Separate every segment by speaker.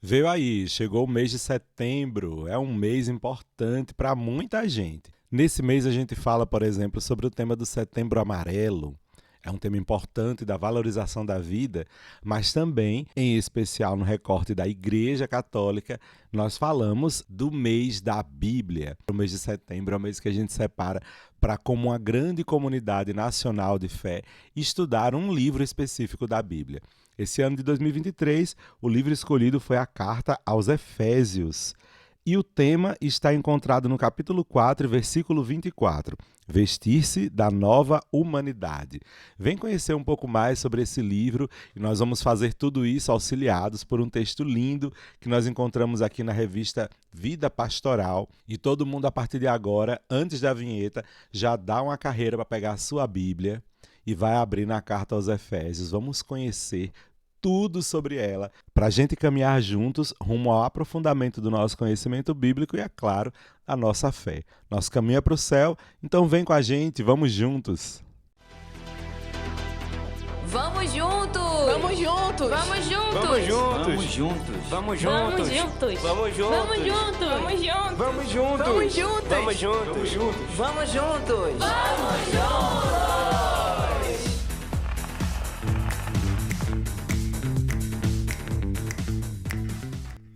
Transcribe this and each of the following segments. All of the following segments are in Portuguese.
Speaker 1: Veio aí, chegou o mês de setembro, é um mês importante para muita gente. Nesse mês a gente fala, por exemplo, sobre o tema do Setembro Amarelo. É um tema importante da valorização da vida, mas também, em especial no recorte da Igreja Católica, nós falamos do mês da Bíblia. O mês de setembro é o mês que a gente separa para, como uma grande comunidade nacional de fé, estudar um livro específico da Bíblia. Esse ano de 2023, o livro escolhido foi a Carta aos Efésios. E o tema está encontrado no capítulo 4, versículo 24. Vestir-se da nova humanidade. Vem conhecer um pouco mais sobre esse livro e nós vamos fazer tudo isso auxiliados por um texto lindo que nós encontramos aqui na revista Vida Pastoral. E todo mundo, a partir de agora, antes da vinheta, já dá uma carreira para pegar a sua Bíblia e vai abrir na Carta aos Efésios. Vamos conhecer tudo sobre ela, para a gente caminhar juntos rumo ao aprofundamento do nosso conhecimento bíblico e, é claro, a nossa fé. Nosso caminho é para o céu, então vem com a gente, vamos juntos!
Speaker 2: Vamos juntos!
Speaker 3: Vamos juntos!
Speaker 2: Vamos juntos!
Speaker 3: Vamos juntos!
Speaker 4: Vamos juntos!
Speaker 3: Vamos
Speaker 2: Vamos
Speaker 3: juntos!
Speaker 2: juntos!
Speaker 3: Vamos juntos!
Speaker 2: Vamos juntos!
Speaker 3: Vamos juntos! Vamos juntos!
Speaker 4: Vamos juntos!
Speaker 3: Vamos juntos!
Speaker 4: Vamos juntos!
Speaker 2: Vamos juntos!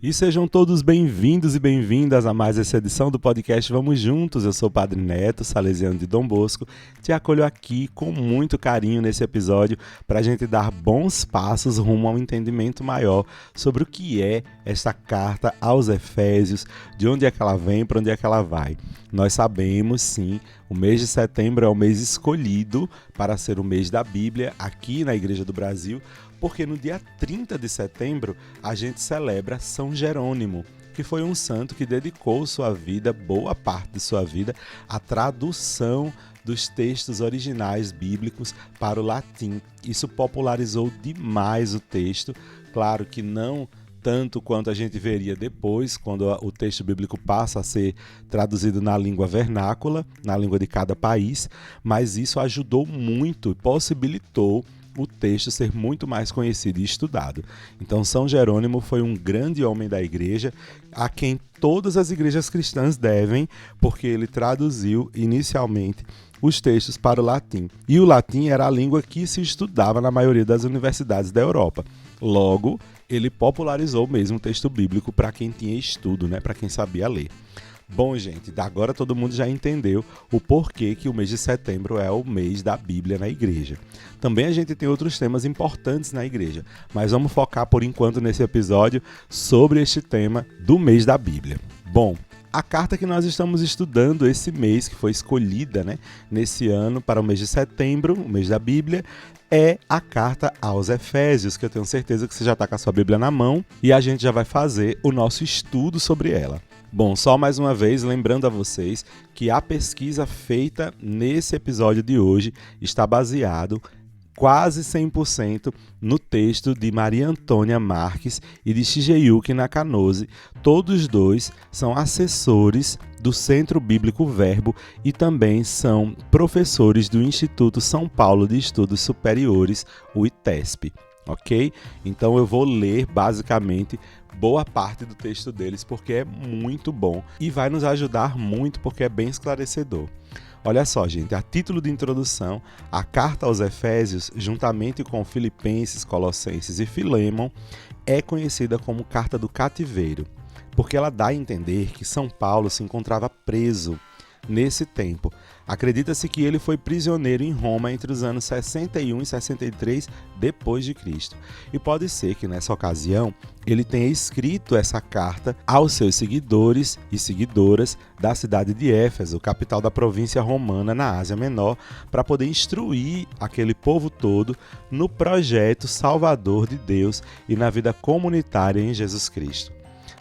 Speaker 1: E sejam todos bem-vindos e bem-vindas a mais essa edição do podcast Vamos Juntos. Eu sou o Padre Neto, salesiano de Dom Bosco. Te acolho aqui com muito carinho nesse episódio para a gente dar bons passos rumo a um entendimento maior sobre o que é esta carta aos Efésios, de onde é que ela vem, para onde é que ela vai. Nós sabemos, sim, o mês de setembro é o mês escolhido para ser o mês da Bíblia aqui na Igreja do Brasil, porque no dia 30 de setembro a gente celebra São Jerônimo, que foi um santo que dedicou sua vida, boa parte de sua vida, à tradução dos textos originais bíblicos para o latim. Isso popularizou demais o texto, claro que não tanto quanto a gente veria depois, quando o texto bíblico passa a ser traduzido na língua vernácula, na língua de cada país, mas isso ajudou muito e possibilitou o texto ser muito mais conhecido e estudado. Então, São Jerônimo foi um grande homem da igreja, a quem todas as igrejas cristãs devem, porque ele traduziu inicialmente os textos para o latim. E o latim era a língua que se estudava na maioria das universidades da Europa. Logo, ele popularizou mesmo o texto bíblico para quem tinha estudo, para quem sabia ler. Bom, gente, agora todo mundo já entendeu o porquê que o mês de setembro é o mês da Bíblia na igreja. Também a gente tem outros temas importantes na igreja, mas vamos focar por enquanto nesse episódio sobre este tema do mês da Bíblia. Bom, a carta que nós estamos estudando esse mês, que foi escolhida nesse ano para o mês de setembro, o mês da Bíblia, é a carta aos Efésios, que eu tenho certeza que você já está com a sua Bíblia na mão e a gente já vai fazer o nosso estudo sobre ela. Bom, só mais uma vez lembrando a vocês que a pesquisa feita nesse episódio de hoje está baseado quase 100% no texto de Maria Antônia Marques e de Shigeyuki Nakanoze. Todos dois são assessores do Centro Bíblico Verbo e também são professores do Instituto São Paulo de Estudos Superiores, o ITESP. Ok? Então eu vou ler basicamente boa parte do texto deles porque é muito bom e vai nos ajudar muito porque é bem esclarecedor. Olha só, gente, a título de introdução, a carta aos Efésios, juntamente com Filipenses, Colossenses e Filemon, é conhecida como Carta do Cativeiro, porque ela dá a entender que São Paulo se encontrava preso nesse tempo. Acredita-se que ele foi prisioneiro em Roma entre os anos 61 e 63 depois de Cristo. E pode ser que nessa ocasião ele tenha escrito essa carta aos seus seguidores e seguidoras da cidade de Éfeso, capital da província romana na Ásia Menor, para poder instruir aquele povo todo no projeto salvador de Deus e na vida comunitária em Jesus Cristo.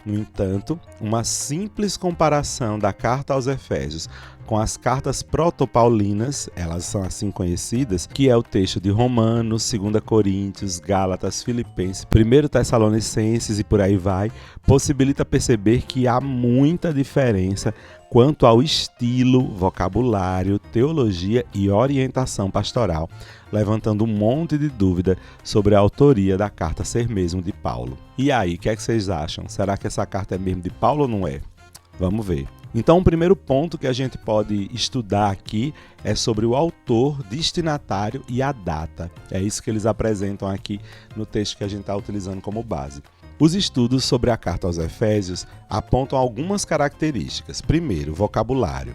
Speaker 1: No entanto, uma simples comparação da carta aos Efésios com as cartas protopaulinas, elas são assim conhecidas, que é o texto de Romanos, 2 Coríntios, Gálatas, Filipenses, 1 Tessalonicenses e por aí vai, possibilita perceber que há muita diferença quanto ao estilo, vocabulário, teologia e orientação pastoral, levantando um monte de dúvida sobre a autoria da carta ser mesmo de Paulo. E aí, o que é que vocês acham? Será que essa carta é mesmo de Paulo ou não é? Vamos ver. Então, o primeiro ponto que a gente pode estudar aqui é sobre o autor, destinatário e a data. É isso que eles apresentam aqui no texto que a gente está utilizando como base. Os estudos sobre a carta aos Efésios apontam algumas características. Primeiro, vocabulário.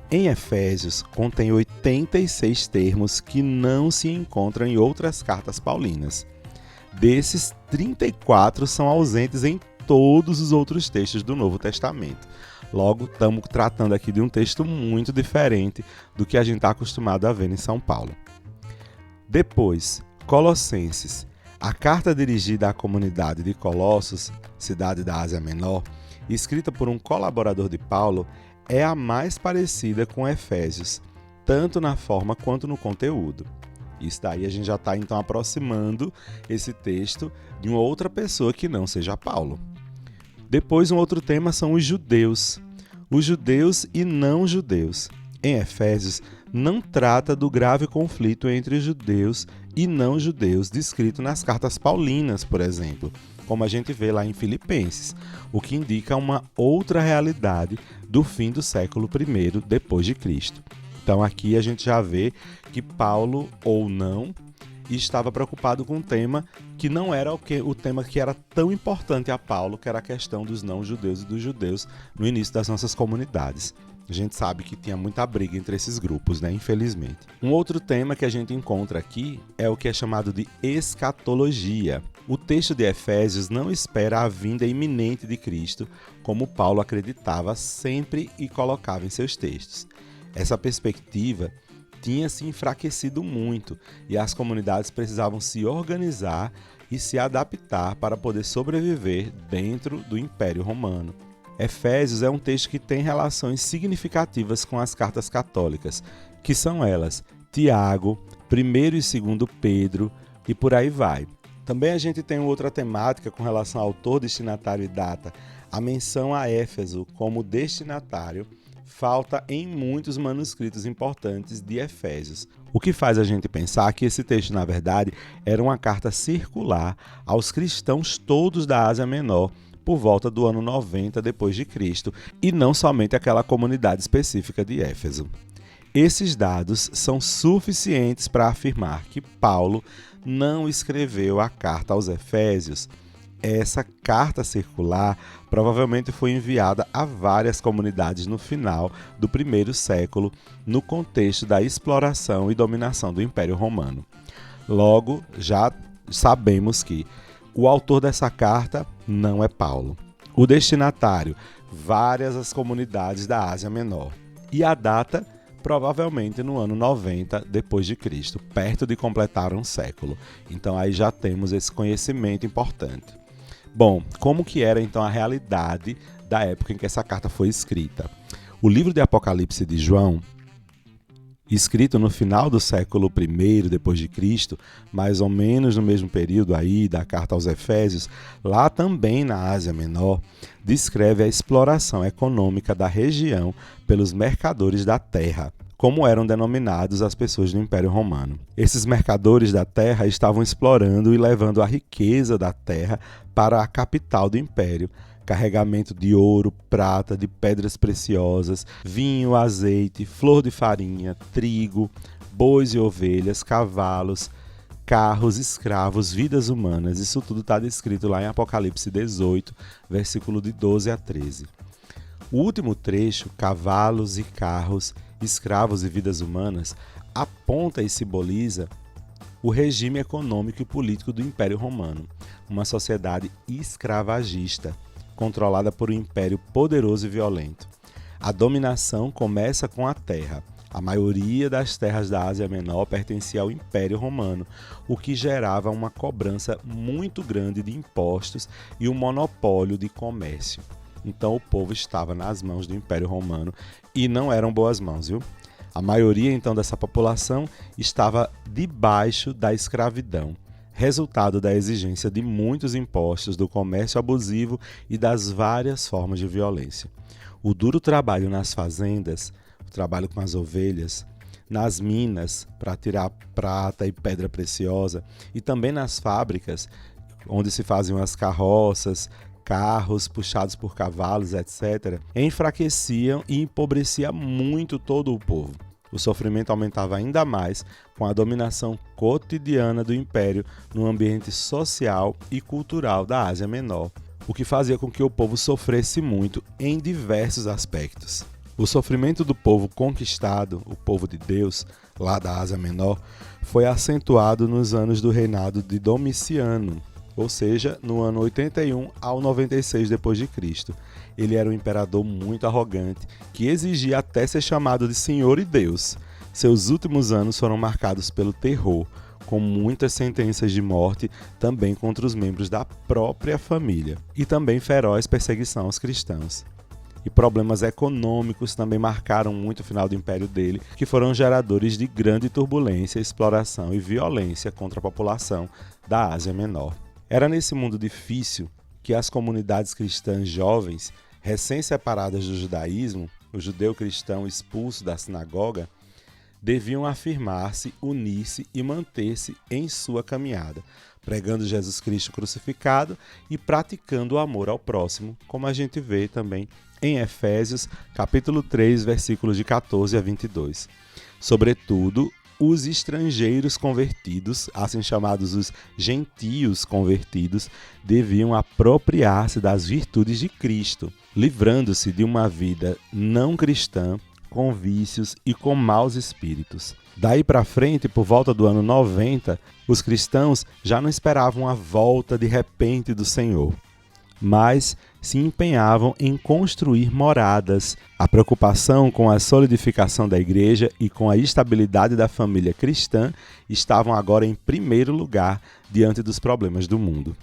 Speaker 1: Em Efésios, contém 86 termos que não se encontram em outras cartas paulinas. Desses, 34 são ausentes em todos os outros textos do Novo Testamento. Logo, estamos tratando aqui de um texto muito diferente do que a gente está acostumado a ver em São Paulo. Depois, Colossenses. A carta dirigida à comunidade de Colossos, cidade da Ásia Menor, escrita por um colaborador de Paulo, é a mais parecida com Efésios, tanto na forma quanto no conteúdo. Isso daí a gente já está então aproximando esse texto de uma outra pessoa que não seja Paulo. Depois, um outro tema são os judeus. Os judeus e não judeus. Em Efésios, não trata do grave conflito entre judeus e não judeus descrito nas cartas paulinas, por exemplo, como a gente vê lá em Filipenses, o que indica uma outra realidade do fim do século I depois de Cristo. Então aqui a gente já vê que Paulo, ou não, estava preocupado com um tema que não era o tema que era tão importante a Paulo, que era a questão dos não-judeus e dos judeus no início das nossas comunidades. A gente sabe que tinha muita briga entre esses grupos, né? Infelizmente. Um outro tema que a gente encontra aqui é o que é chamado de escatologia. O texto de Efésios não espera a vinda iminente de Cristo, como Paulo acreditava sempre e colocava em seus textos. Essa perspectiva tinha se enfraquecido muito e as comunidades precisavam se organizar e se adaptar para poder sobreviver dentro do Império Romano. Efésios é um texto que tem relações significativas com as cartas católicas, que são elas Tiago, 1º e 2º Pedro e por aí vai. Também a gente tem outra temática com relação ao autor, destinatário e data. A menção a Éfeso como destinatário falta em muitos manuscritos importantes de Efésios, o que faz a gente pensar que esse texto, na verdade, era uma carta circular aos cristãos todos da Ásia Menor por volta do ano 90 depois de Cristo, e não somente aquela comunidade específica de Éfeso. Esses dados são suficientes para afirmar que Paulo não escreveu a carta aos Efésios. Essa carta circular provavelmente foi enviada a várias comunidades no final do primeiro século, no contexto da exploração e dominação do Império Romano. Logo, já sabemos que o autor dessa carta não é Paulo. O destinatário, várias as comunidades da Ásia Menor. E a data, provavelmente no ano 90 depois de Cristo, perto de completar um século. Então aí já temos esse conhecimento importante. Bom, como que era então a realidade da época em que essa carta foi escrita? O livro de Apocalipse de João, escrito no final do século I depois de Cristo, mais ou menos no mesmo período aí da carta aos Efésios, lá também na Ásia Menor, descreve a exploração econômica da região pelos mercadores da terra, como eram denominados as pessoas do Império Romano. Esses mercadores da terra estavam explorando e levando a riqueza da terra para a capital do Império, carregamento de ouro, prata, de pedras preciosas, vinho, azeite, flor de farinha, trigo, bois e ovelhas, cavalos, carros, escravos, vidas humanas. Isso tudo está descrito lá em Apocalipse 18, versículo de 12 a 13. O último trecho, cavalos e carros, escravos e vidas humanas, aponta e simboliza o regime econômico e político do Império Romano, uma sociedade escravagista, controlada por um império poderoso e violento. A dominação começa com a terra. A maioria das terras da Ásia Menor pertencia ao Império Romano, o que gerava uma cobrança muito grande de impostos e um monopólio de comércio. Então o povo estava nas mãos do Império Romano e não eram boas mãos, viu? A maioria então dessa população estava debaixo da escravidão, resultado da exigência de muitos impostos, do comércio abusivo e das várias formas de violência. O duro trabalho nas fazendas, o trabalho com as ovelhas, nas minas para tirar prata e pedra preciosa e também nas fábricas onde se faziam as carroças, carros puxados por cavalos, etc., enfraqueciam e empobrecia muito todo o povo. O sofrimento aumentava ainda mais com a dominação cotidiana do Império no ambiente social e cultural da Ásia Menor, o que fazia com que o povo sofresse muito em diversos aspectos. O sofrimento do povo conquistado, o povo de Deus, lá da Ásia Menor, foi acentuado nos anos do reinado de Domiciano, ou seja, no ano 81 ao 96 d.C. Ele era um imperador muito arrogante, que exigia até ser chamado de Senhor e Deus. Seus últimos anos foram marcados pelo terror, com muitas sentenças de morte também contra os membros da própria família, e também feroz perseguição aos cristãos. E problemas econômicos também marcaram muito o final do império dele, que foram geradores de grande turbulência, exploração e violência contra a população da Ásia Menor. Era nesse mundo difícil que as comunidades cristãs jovens, recém-separadas do judaísmo, o judeu cristão expulso da sinagoga, deviam afirmar-se, unir-se e manter-se em sua caminhada, pregando Jesus Cristo crucificado e praticando o amor ao próximo, como a gente vê também em Efésios, capítulo 3, versículos de 14 a 22. Sobretudo, os estrangeiros convertidos, assim chamados os gentios convertidos, deviam apropriar-se das virtudes de Cristo, livrando-se de uma vida não cristã, com vícios e com maus espíritos. Daí para frente, por volta do ano 90, os cristãos já não esperavam a volta de repente do Senhor, mas se empenhavam em construir moradas. A preocupação com a solidificação da igreja e com a estabilidade da família cristã estavam agora em primeiro lugar diante dos problemas do mundo.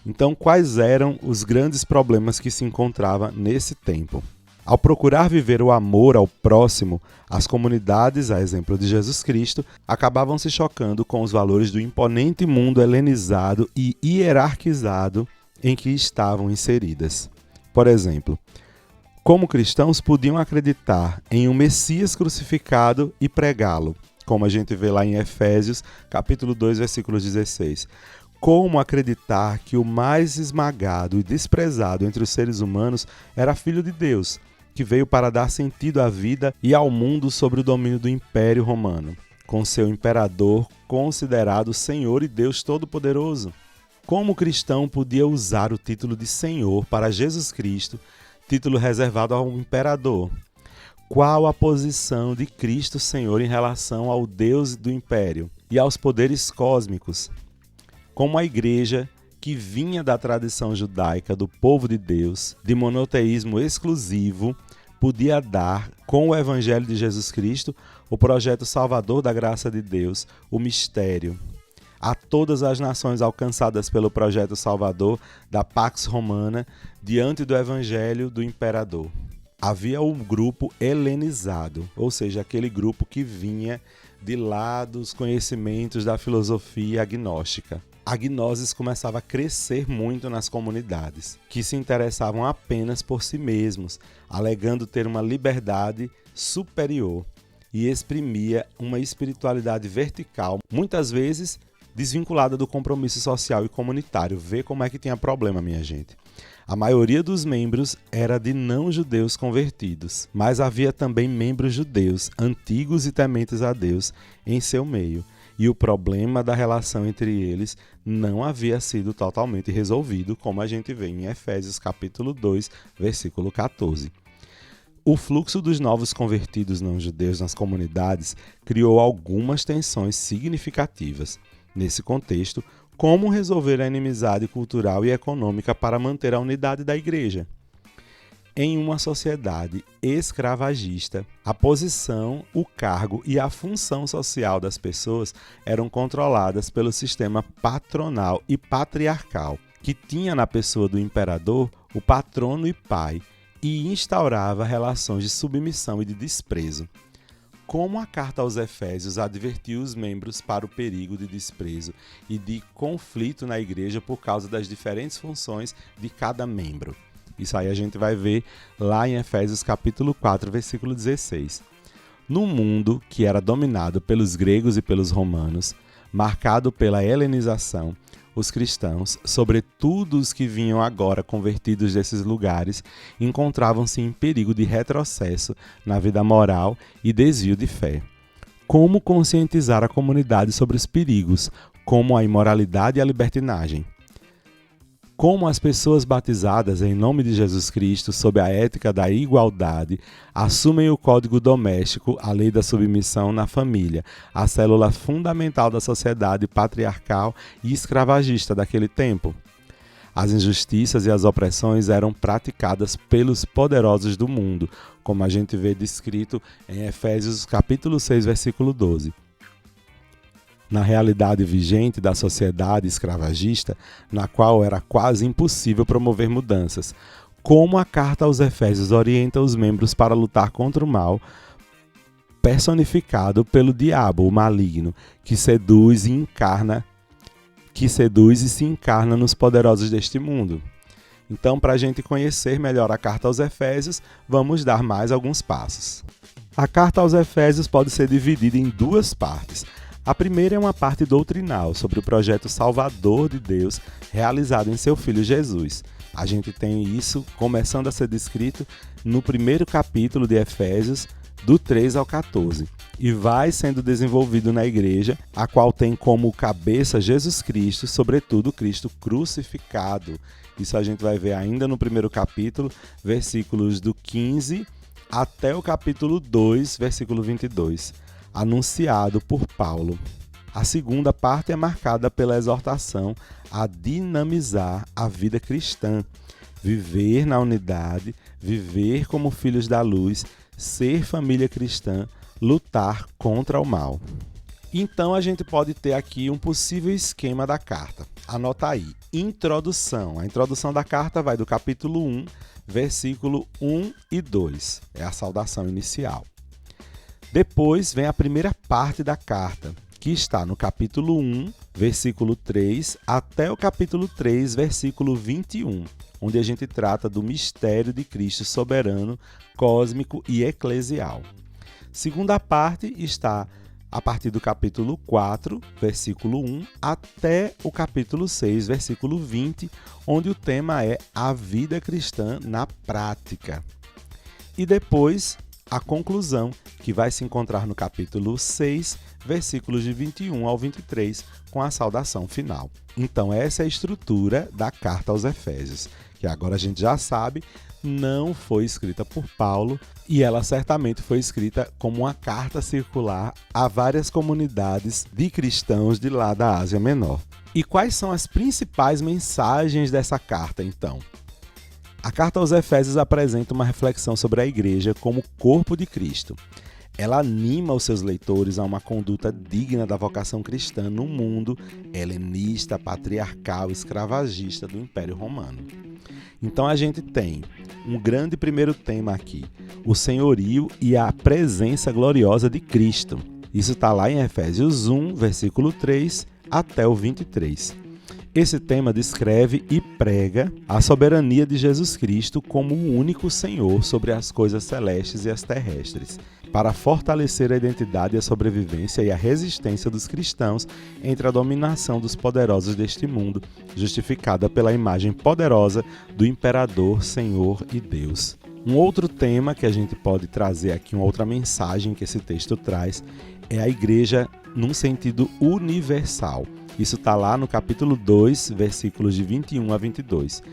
Speaker 1: Então, quais eram os grandes problemas que se encontravam nesse tempo? Ao procurar viver o amor ao próximo, as comunidades, a exemplo de Jesus Cristo, acabavam se chocando com os valores do imponente mundo helenizado e hierarquizado em que estavam inseridas. Por exemplo, como cristãos podiam acreditar em um Messias crucificado e pregá-lo, como a gente vê lá em Efésios, capítulo 2, versículo 16. Como acreditar que o mais esmagado e desprezado entre os seres humanos era filho de Deus, que veio para dar sentido à vida e ao mundo sob o domínio do Império Romano, com seu imperador considerado Senhor e Deus Todo-Poderoso? Como o cristão podia usar o título de Senhor para Jesus Cristo, título reservado ao imperador? Qual a posição de Cristo Senhor em relação ao Deus do Império e aos poderes cósmicos? Como a igreja, que vinha da tradição judaica do povo de Deus, de monoteísmo exclusivo, podia dar, com o Evangelho de Jesus Cristo, o projeto salvador da graça de Deus, o mistério, a todas as nações alcançadas pelo projeto salvador da Pax Romana diante do Evangelho do Imperador. Havia um grupo helenizado, ou seja, aquele grupo que vinha de lá dos conhecimentos da filosofia agnóstica. A gnose começava a crescer muito nas comunidades, que se interessavam apenas por si mesmos, alegando ter uma liberdade superior e exprimia uma espiritualidade vertical, muitas vezes desvinculada do compromisso social e comunitário. Vê como é que tinha problema, minha gente. A maioria dos membros era de não-judeus convertidos, mas havia também membros judeus, antigos e tementes a Deus, em seu meio. E o problema da relação entre eles não havia sido totalmente resolvido, como a gente vê em Efésios capítulo 2, versículo 14. O fluxo dos novos convertidos não-judeus nas comunidades criou algumas tensões significativas. Nesse contexto, como resolver a inimizade cultural e econômica para manter a unidade da igreja? Em uma sociedade escravagista, a posição, o cargo e a função social das pessoas eram controladas pelo sistema patronal e patriarcal, que tinha na pessoa do imperador o patrono e pai, e instaurava relações de submissão e de desprezo. Como a carta aos Efésios advertiu os membros para o perigo de desprezo e de conflito na igreja por causa das diferentes funções de cada membro. Isso aí a gente vai ver lá em Efésios capítulo 4, versículo 16. No mundo que era dominado pelos gregos e pelos romanos, marcado pela helenização, os cristãos, sobretudo os que vinham agora convertidos desses lugares, encontravam-se em perigo de retrocesso na vida moral e desvio de fé. Como conscientizar a comunidade sobre os perigos, como a imoralidade e a libertinagem? Como as pessoas batizadas em nome de Jesus Cristo, sob a ética da igualdade, assumem o código doméstico, a lei da submissão na família, a célula fundamental da sociedade patriarcal e escravagista daquele tempo? As injustiças e as opressões eram praticadas pelos poderosos do mundo, como a gente vê descrito em Efésios capítulo 6, versículo 12. Na realidade vigente da sociedade escravagista, na qual era quase impossível promover mudanças, como a carta aos Efésios orienta os membros para lutar contra o mal, personificado pelo diabo, o maligno, que seduz e se encarna nos poderosos deste mundo. Então, para a gente conhecer melhor a carta aos Efésios, vamos dar mais alguns passos. A carta aos Efésios pode ser dividida em duas partes. A primeira é uma parte doutrinal sobre o projeto salvador de Deus realizado em seu Filho Jesus. A gente tem isso começando a ser descrito no primeiro capítulo de Efésios, do 3 ao 14, e vai sendo desenvolvido na igreja, a qual tem como cabeça Jesus Cristo, sobretudo Cristo crucificado. Isso a gente vai ver ainda no primeiro capítulo, versículos do 15 até o capítulo 2, versículo 22. Anunciado por Paulo. A segunda parte é marcada pela exortação a dinamizar a vida cristã, viver na unidade, viver como filhos da luz, ser família cristã, lutar contra o mal. Então a gente pode ter aqui um possível esquema da carta. Anota aí. Introdução. A introdução da carta vai do capítulo 1, versículo 1 e 2. É a saudação inicial. Depois vem a primeira parte da carta, que está no capítulo 1, versículo 3, até o capítulo 3, versículo 21, onde a gente trata do mistério de Cristo soberano, cósmico e eclesial. Segunda parte está a partir do capítulo 4, versículo 1, até o capítulo 6, versículo 20, onde o tema é a vida cristã na prática. E depois a conclusão, que vai se encontrar no capítulo 6, versículos de 21 ao 23, com a saudação final. Então, essa é a estrutura da carta aos Efésios, que agora a gente já sabe, não foi escrita por Paulo, e ela certamente foi escrita como uma carta circular a várias comunidades de cristãos de lá da Ásia Menor. E quais são as principais mensagens dessa carta, então? A carta aos Efésios apresenta uma reflexão sobre a igreja como corpo de Cristo. Ela anima os seus leitores a uma conduta digna da vocação cristã no mundo helenista, patriarcal, escravagista do Império Romano. Então a gente tem um grande primeiro tema aqui, o senhorio e a presença gloriosa de Cristo. Isso está lá em Efésios 1, versículo 3 até o 23. Esse tema descreve e prega a soberania de Jesus Cristo como o único Senhor sobre as coisas celestes e as terrestres, para fortalecer a identidade, a sobrevivência e a resistência dos cristãos entre a dominação dos poderosos deste mundo, justificada pela imagem poderosa do Imperador, Senhor e Deus. Um outro tema que a gente pode trazer aqui, uma outra mensagem que esse texto traz, é a igreja num sentido universal. Isso está lá no capítulo 2, versículos de 21 a 22.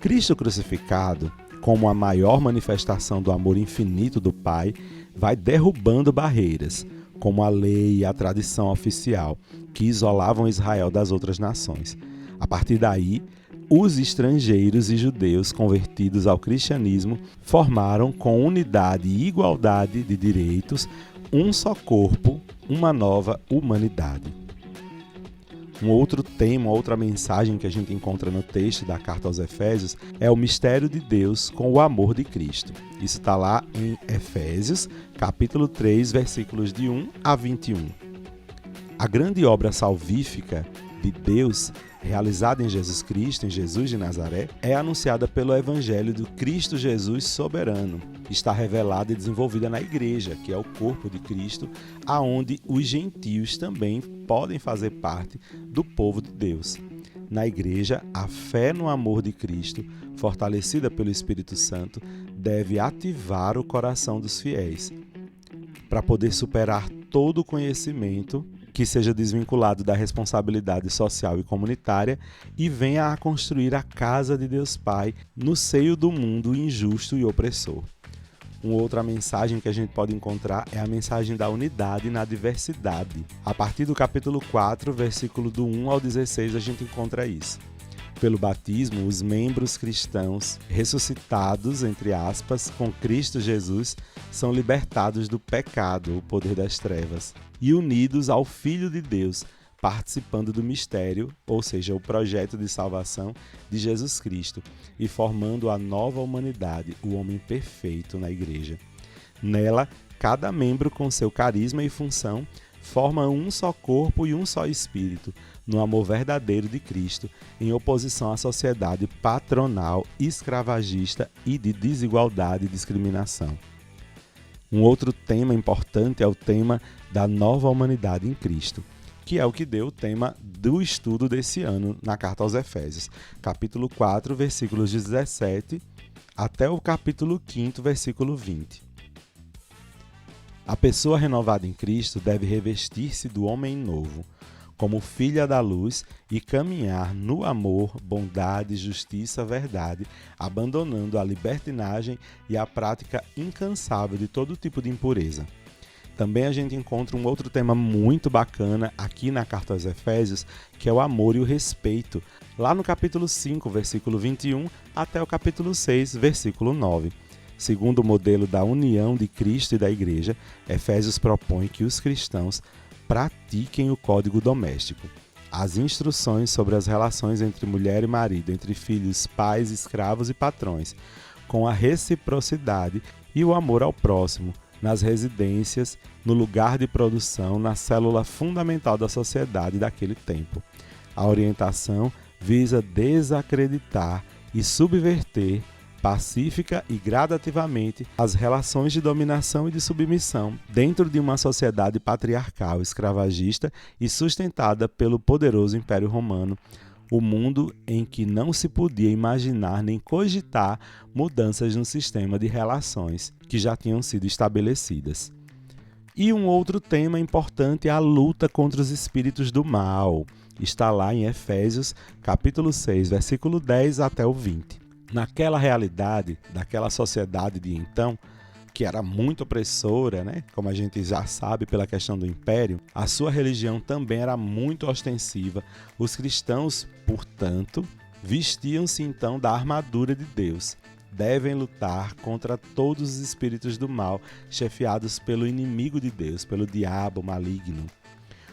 Speaker 1: Cristo crucificado, como a maior manifestação do amor infinito do Pai, vai derrubando barreiras, como a lei e a tradição oficial, que isolavam Israel das outras nações. A partir daí, os estrangeiros e judeus convertidos ao cristianismo formaram, com unidade e igualdade de direitos, um só corpo, uma nova humanidade. Um outro tema, outra mensagem que a gente encontra no texto da carta aos Efésios é o mistério de Deus com o amor de Cristo. Isso está lá em Efésios, capítulo 3, versículos de 1 a 21. A grande obra salvífica de Deus, realizada em Jesus Cristo, em Jesus de Nazaré, é anunciada pelo Evangelho do Cristo Jesus soberano. Está revelada e desenvolvida na igreja, que é o corpo de Cristo, aonde os gentios também podem fazer parte do povo de Deus. Na igreja, a fé no amor de Cristo, fortalecida pelo Espírito Santo, deve ativar o coração dos fiéis, para poder superar todo o conhecimento que seja desvinculado da responsabilidade social e comunitária e venha a construir a casa de Deus Pai no seio do mundo injusto e opressor. Uma outra mensagem que a gente pode encontrar é a mensagem da unidade na diversidade. A partir do capítulo 4, versículo do 1 ao 16, a gente encontra isso. Pelo batismo, os membros cristãos ressuscitados, entre aspas, com Cristo Jesus, são libertados do pecado, o poder das trevas, e unidos ao Filho de Deus, participando do mistério, ou seja, o projeto de salvação de Jesus Cristo, e formando a nova humanidade, o homem perfeito na igreja. Nela, cada membro com seu carisma e função forma um só corpo e um só espírito, no amor verdadeiro de Cristo, em oposição à sociedade patronal, escravagista e de desigualdade e discriminação. Um outro tema importante é o tema da nova humanidade em Cristo, que é o que deu o tema do estudo desse ano na Carta aos Efésios, capítulo 4, versículos 17 até o capítulo 5, versículo 20. A pessoa renovada em Cristo deve revestir-se do homem novo, como filha da luz, e caminhar no amor, bondade, justiça, verdade, abandonando a libertinagem e a prática incansável de todo tipo de impureza. Também a gente encontra um outro tema muito bacana aqui na Carta aos Efésios, que é o amor e o respeito, lá no capítulo 5, versículo 21, até o capítulo 6, versículo 9. Segundo o modelo da união de Cristo e da Igreja, Efésios propõe que os cristãos pratiquem o código doméstico, as instruções sobre as relações entre mulher e marido, entre filhos, pais, escravos e patrões, com a reciprocidade e o amor ao próximo, nas residências, no lugar de produção, na célula fundamental da sociedade daquele tempo. A orientação visa desacreditar e subverter pacífica e gradativamente as relações de dominação e de submissão dentro de uma sociedade patriarcal, escravagista e sustentada pelo poderoso Império Romano, o mundo em que não se podia imaginar nem cogitar mudanças no sistema de relações que já tinham sido estabelecidas. E um outro tema importante é a luta contra os espíritos do mal. Está lá em Efésios, capítulo 6, versículo 10 até o 20. Naquela realidade, daquela sociedade de então, que era muito opressora, né? Como a gente já sabe pela questão do império, a sua religião também era muito ostensiva. Os cristãos, portanto, vestiam-se então da armadura de Deus. Devem lutar contra todos os espíritos do mal, chefiados pelo inimigo de Deus, pelo diabo maligno,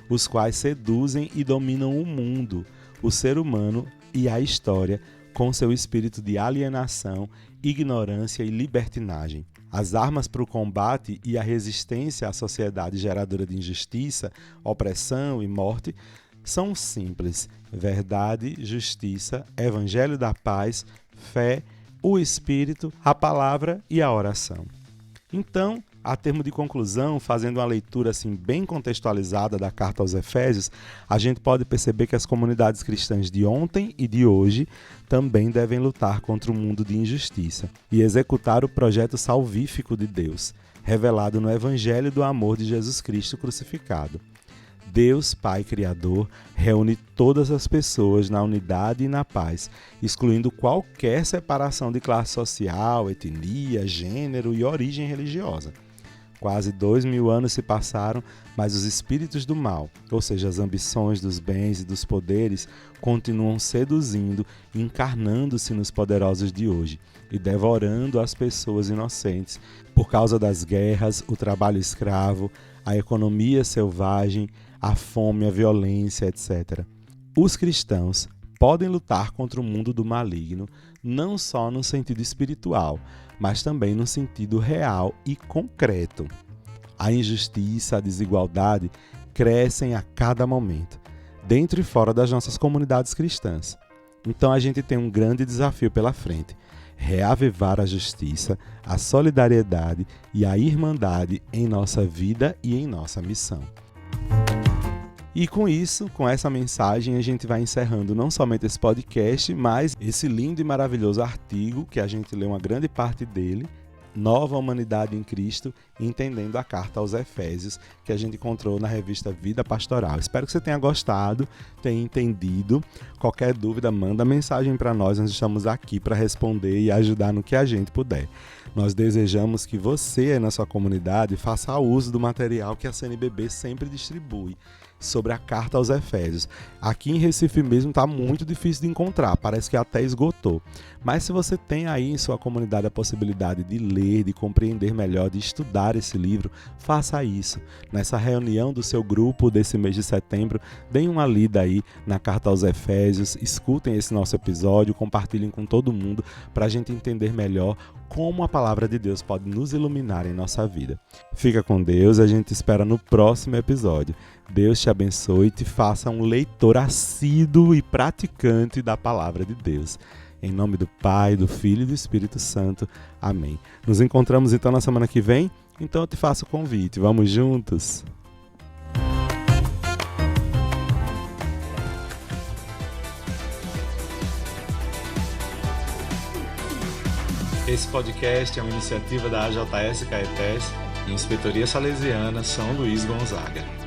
Speaker 1: os quais seduzem e dominam o mundo, o ser humano e a história, com seu espírito de alienação, ignorância e libertinagem. As armas para o combate e a resistência à sociedade geradora de injustiça, opressão e morte são simples: verdade, justiça, evangelho da paz, fé, o Espírito, a palavra e a oração. Então, a termo de conclusão, fazendo uma leitura assim bem contextualizada da Carta aos Efésios, a gente pode perceber que as comunidades cristãs de ontem e de hoje também devem lutar contra o mundo de injustiça e executar o projeto salvífico de Deus, revelado no Evangelho do amor de Jesus Cristo crucificado. Deus, Pai Criador, reúne todas as pessoas na unidade e na paz, excluindo qualquer separação de classe social, etnia, gênero e origem religiosa. Quase 2000 anos se passaram, mas os espíritos do mal, ou seja, as ambições dos bens e dos poderes, continuam seduzindo e encarnando-se nos poderosos de hoje e devorando as pessoas inocentes por causa das guerras, o trabalho escravo, a economia selvagem, a fome, a violência, etc. Os cristãos podem lutar contra o mundo do maligno, não só no sentido espiritual, mas também no sentido real e concreto. A injustiça, a desigualdade crescem a cada momento, dentro e fora das nossas comunidades cristãs. Então a gente tem um grande desafio pela frente: reavivar a justiça, a solidariedade e a irmandade em nossa vida e em nossa missão. E com isso, com essa mensagem, a gente vai encerrando não somente esse podcast, mas esse lindo e maravilhoso artigo, que a gente lê uma grande parte dele, Nova Humanidade em Cristo, entendendo a carta aos Efésios, que a gente encontrou na revista Vida Pastoral. Espero que você tenha gostado, tenha entendido. Qualquer dúvida, manda mensagem para nós estamos aqui para responder e ajudar no que a gente puder. Nós desejamos que você, na sua comunidade, faça uso do material que a CNBB sempre distribui sobre a carta aos Efésios. Aqui em Recife mesmo está muito difícil de encontrar, parece que até esgotou. Mas se você tem aí em sua comunidade a possibilidade de ler, de compreender melhor, de estudar esse livro, faça isso. Nessa reunião do seu grupo desse mês de setembro, deem uma lida aí na carta aos Efésios, escutem esse nosso episódio, compartilhem com todo mundo para a gente entender melhor como a palavra de Deus pode nos iluminar em nossa vida. Fica com Deus, a gente espera no próximo episódio. Deus te abençoe e te faça um leitor assíduo e praticante da palavra de Deus. Em nome do Pai, do Filho e do Espírito Santo. Amém. Nos encontramos então na semana que vem? Então eu te faço o convite. Vamos juntos? Esse podcast é uma iniciativa da AJS Caetés e Inspetoria Salesiana São Luís Gonzaga.